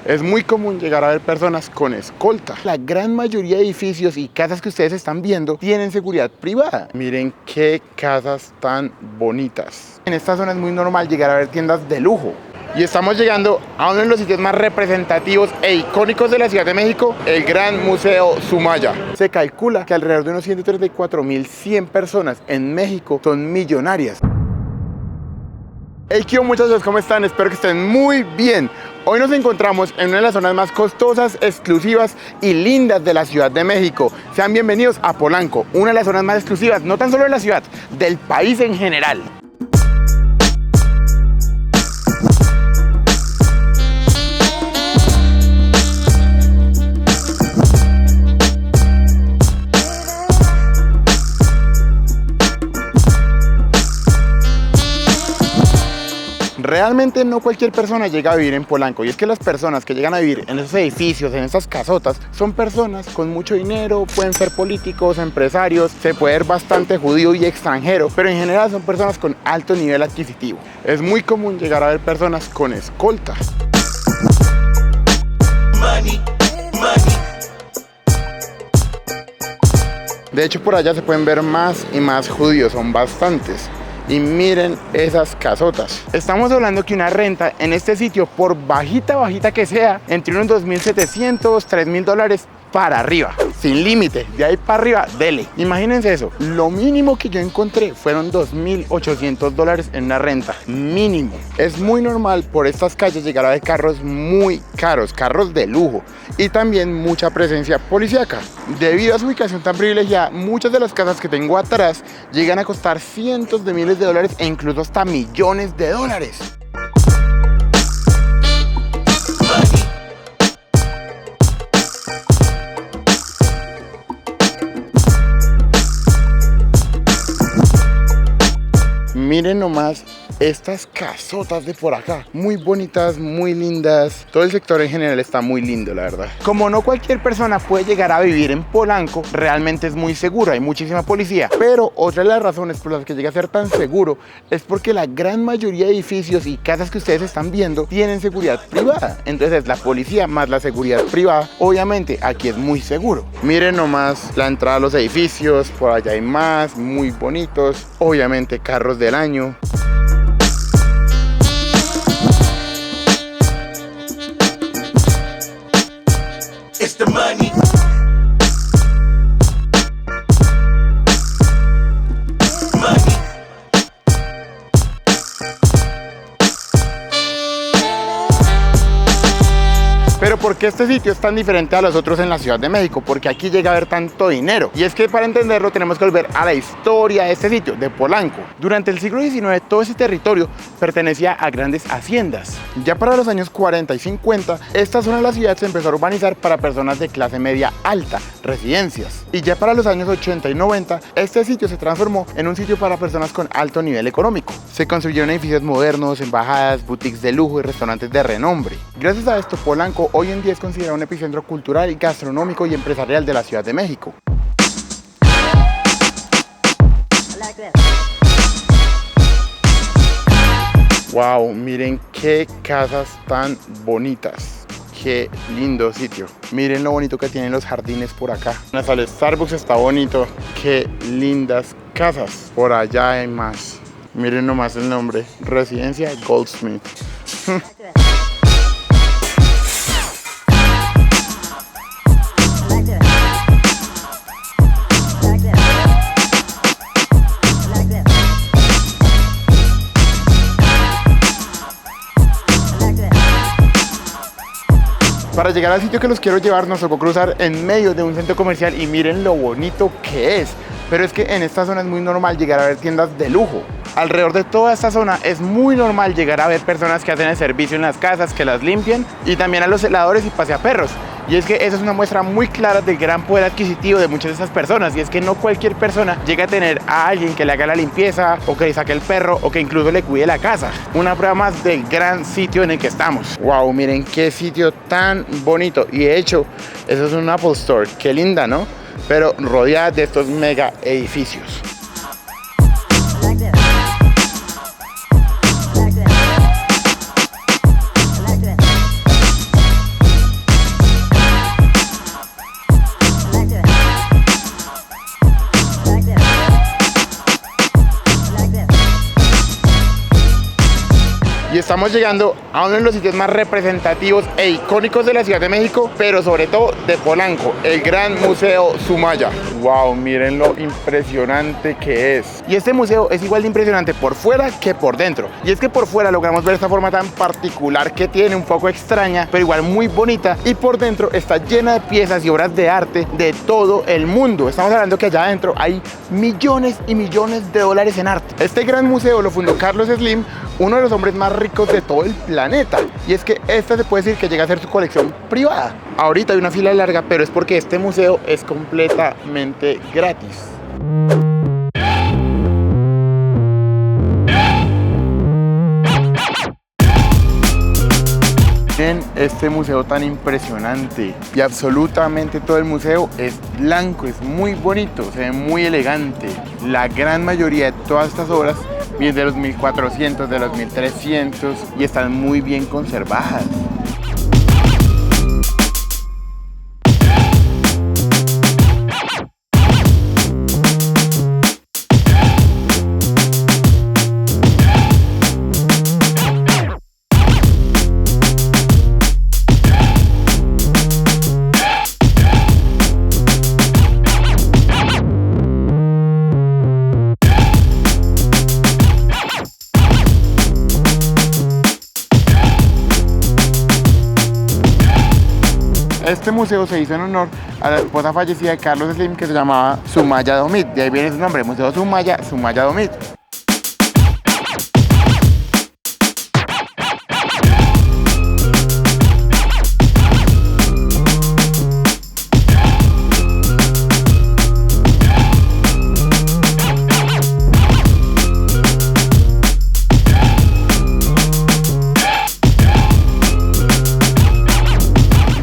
Es muy común llegar a ver personas con escolta. La gran mayoría de edificios y casas que ustedes están viendo tienen seguridad privada. Miren qué casas tan bonitas. En esta zona es muy normal llegar a ver tiendas de lujo. Y estamos llegando a uno de los sitios más representativos e icónicos de la Ciudad de México, el Gran Museo Sumaya. Se calcula que alrededor de unos 134.100 personas en México son millonarias. Hey, ¿qué onda, muchachos? ¿Cómo están? Espero que estén muy bien. Hoy nos encontramos en una de las zonas más costosas, exclusivas y lindas de la Ciudad de México. Sean bienvenidos a Polanco, una de las zonas más exclusivas, no tan solo de la ciudad, del país en general. Realmente no cualquier persona llega a vivir en Polanco, y es que las personas que llegan a vivir en esos edificios, en esas casotas, son personas con mucho dinero, pueden ser políticos, empresarios, se puede ver bastante judío y extranjero, pero en general son personas con alto nivel adquisitivo. Es muy común llegar a ver personas con escolta. De hecho, por allá se pueden ver más y más judíos, son bastantes. Y miren esas casotas. Estamos hablando que una renta en este sitio, por bajita que sea, entre unos $2.700, $3.000 para arriba, sin límite, de ahí para arriba, dele. Imagínense eso, lo mínimo que yo encontré fueron $2.800 en una renta, mínimo. Es muy normal por estas calles llegar a ver carros muy caros, carros de lujo, y también mucha presencia policíaca. Debido a su ubicación tan privilegiada, muchas de las casas que tengo atrás llegan a costar cientos de miles de dólares e incluso hasta millones de dólares. Miren nomás estas casotas de por acá, muy bonitas, muy lindas. Todo el sector en general está muy lindo, la verdad. Como no cualquier persona puede llegar a vivir en Polanco, realmente es muy seguro, hay muchísima policía. Pero otra de las razones por las que llega a ser tan seguro es porque la gran mayoría de edificios y casas que ustedes están viendo tienen seguridad privada. Entonces la policía más la seguridad privada, obviamente aquí es muy seguro. Miren nomás la entrada a los edificios, por allá hay más, muy bonitos. Obviamente carros del año. Pero ¿por qué este sitio es tan diferente a los otros en la Ciudad de México? Porque aquí llega a haber tanto dinero. Y es que para entenderlo tenemos que volver a la historia de este sitio, de Polanco. Durante el siglo XIX todo ese territorio pertenecía a grandes haciendas. Ya para los años 40 y 50, esta zona de la ciudad se empezó a urbanizar para personas de clase media alta, residencias. Y ya para los años 80 y 90, este sitio se transformó en un sitio para personas con alto nivel económico. Se construyeron edificios modernos, embajadas, boutiques de lujo y restaurantes de renombre. Gracias a esto, Polanco hoy en día es considerado un epicentro cultural, gastronómico y empresarial de la Ciudad de México. Wow, miren qué casas tan bonitas. Qué lindo sitio. Miren lo bonito que tienen los jardines por acá. Hasta el Starbucks está bonito. Qué lindas casas. Por allá hay más. Miren nomás el nombre. Residencia Goldsmith. Para llegar al sitio que los quiero llevar nos tocó cruzar en medio de un centro comercial y miren lo bonito que es. Pero es que en esta zona es muy normal llegar a ver tiendas de lujo. Alrededor de toda esta zona es muy normal llegar a ver personas que hacen el servicio en las casas, que las limpian, y también a los heladores y paseaperros. Y es que esa es una muestra muy clara del gran poder adquisitivo de muchas de esas personas. Y es que no cualquier persona llega a tener a alguien que le haga la limpieza, o que le saque el perro, o que incluso le cuide la casa. Una prueba más del gran sitio en el que estamos. Wow, miren qué sitio tan bonito. Y de hecho, eso es un Apple Store. Qué linda, ¿no? Pero rodeada de estos mega edificios. estamos llegando a uno de los sitios más representativos e icónicos de la Ciudad de México, pero sobre todo de Polanco, el Gran Museo Sumaya. Wow, miren lo impresionante que es. Y este museo es igual de impresionante por fuera que por dentro. Y es que por fuera logramos ver esta forma tan particular que tiene, un poco extraña, pero igual muy bonita. Y por dentro está llena de piezas y obras de arte de todo el mundo. Estamos hablando que allá adentro hay millones y millones de dólares en arte. Este gran museo lo fundó Carlos Slim, uno de los hombres más ricos de todo el planeta. Y es que esta se puede decir que llega a ser su colección privada. Ahorita hay una fila larga, pero es porque este museo es completamente gratis. Miren este museo tan impresionante, y absolutamente todo el museo es blanco, es muy bonito, se ve muy elegante. La gran mayoría de todas estas obras vienen de los 1400, de los 1300 y están muy bien conservadas. Este museo se hizo en honor a la esposa fallecida de Carlos Slim, que se llamaba Sumaya Domit. De ahí viene su nombre, Museo Sumaya, Sumaya Domit.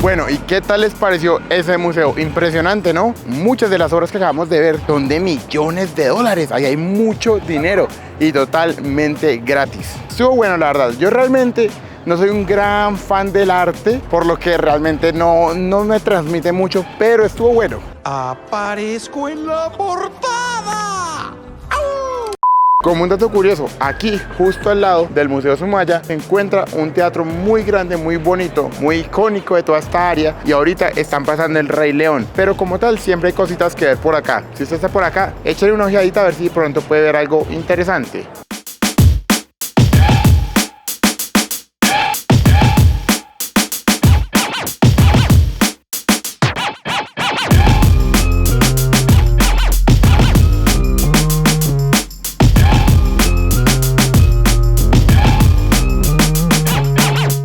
Bueno, ¿y qué tal les pareció ese museo? Impresionante, ¿no? Muchas de las obras que acabamos de ver son de millones de dólares. Ahí hay mucho dinero y totalmente gratis. Estuvo bueno, la verdad. Yo realmente no soy un gran fan del arte, por lo que realmente no me transmite mucho, pero estuvo bueno. ¡Aparezco en la portada! Como un dato curioso, aquí justo al lado del Museo Sumaya se encuentra un teatro muy grande, muy bonito, muy icónico de toda esta área, y ahorita están pasando El Rey León, pero como tal siempre hay cositas que ver por acá. Si usted está por acá, échale una ojeadita a ver si pronto puede ver algo interesante.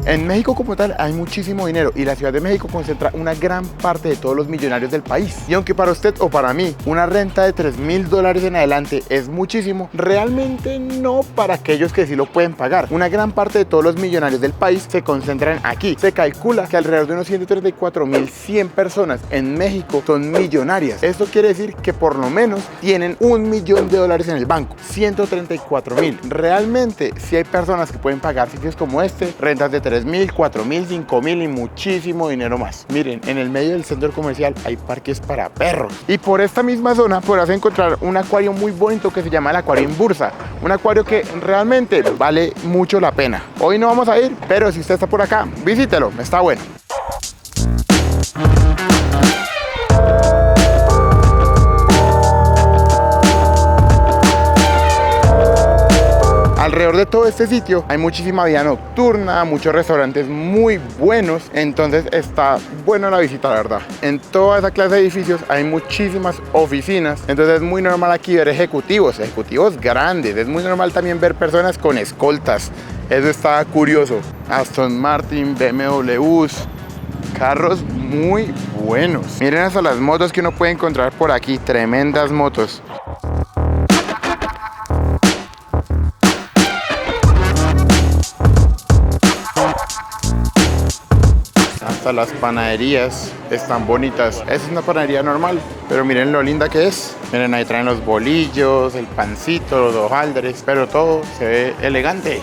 En México como tal hay muchísimo dinero, y la Ciudad de México concentra una gran parte de todos los millonarios del país. Y aunque para usted o para mí una renta de $3,000 en adelante es muchísimo, realmente no para aquellos que sí lo pueden pagar. Una gran parte de todos los millonarios del país se concentran aquí. Se calcula que alrededor de unos 134.100 personas en México son millonarias. Esto quiere decir que por lo menos tienen $1.000.000 en el banco. 134.000. Realmente sí hay personas que pueden pagar sitios como este, rentas de 3.000, 4.000, 5.000 y muchísimo dinero más. Miren, en el medio del centro comercial hay parques para perros. Y por esta misma zona podrás encontrar un acuario muy bonito que se llama el Acuario Inbursa. Un acuario que realmente vale mucho la pena. Hoy no vamos a ir, pero si usted está por acá, visítelo, está bueno. Alrededor de todo este sitio hay muchísima vida nocturna, muchos restaurantes muy buenos, entonces está buena la visita, la verdad. En toda esa clase de edificios hay muchísimas oficinas, entonces es muy normal aquí ver ejecutivos grandes. Es muy normal también ver personas con escoltas, eso está curioso. Aston Martin, BMWs, carros muy buenos. Miren hasta las motos que uno puede encontrar por aquí, tremendas motos. Hasta las panaderías están bonitas. Esta es una panadería normal, pero miren lo linda que es. Miren, ahí traen los bolillos, el pancito, los hojaldres, pero todo se ve elegante.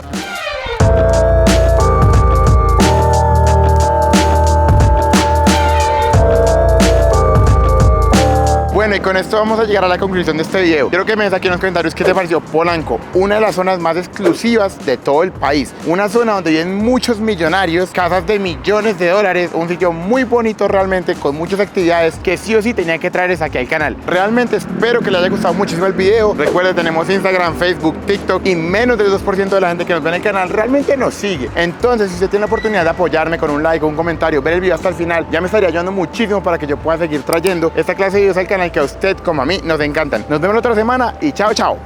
Bueno, y con esto vamos a llegar a la conclusión de este video. Quiero que me des aquí en los comentarios qué te pareció Polanco, una de las zonas más exclusivas de todo el país. Una zona donde viven muchos millonarios, casas de millones de dólares, un sitio muy bonito realmente, con muchas actividades que sí o sí tenía que traerles aquí al canal. Realmente espero que les haya gustado muchísimo el video. Recuerden, tenemos Instagram, Facebook, TikTok y menos del 2% de la gente que nos ve en el canal realmente nos sigue. Entonces, si usted tiene la oportunidad de apoyarme con un like o un comentario, ver el video hasta el final, ya me estaría ayudando muchísimo para que yo pueda seguir trayendo esta clase de videos al canal que a usted como a mí nos encantan. Nos vemos la otra semana y chao, chao.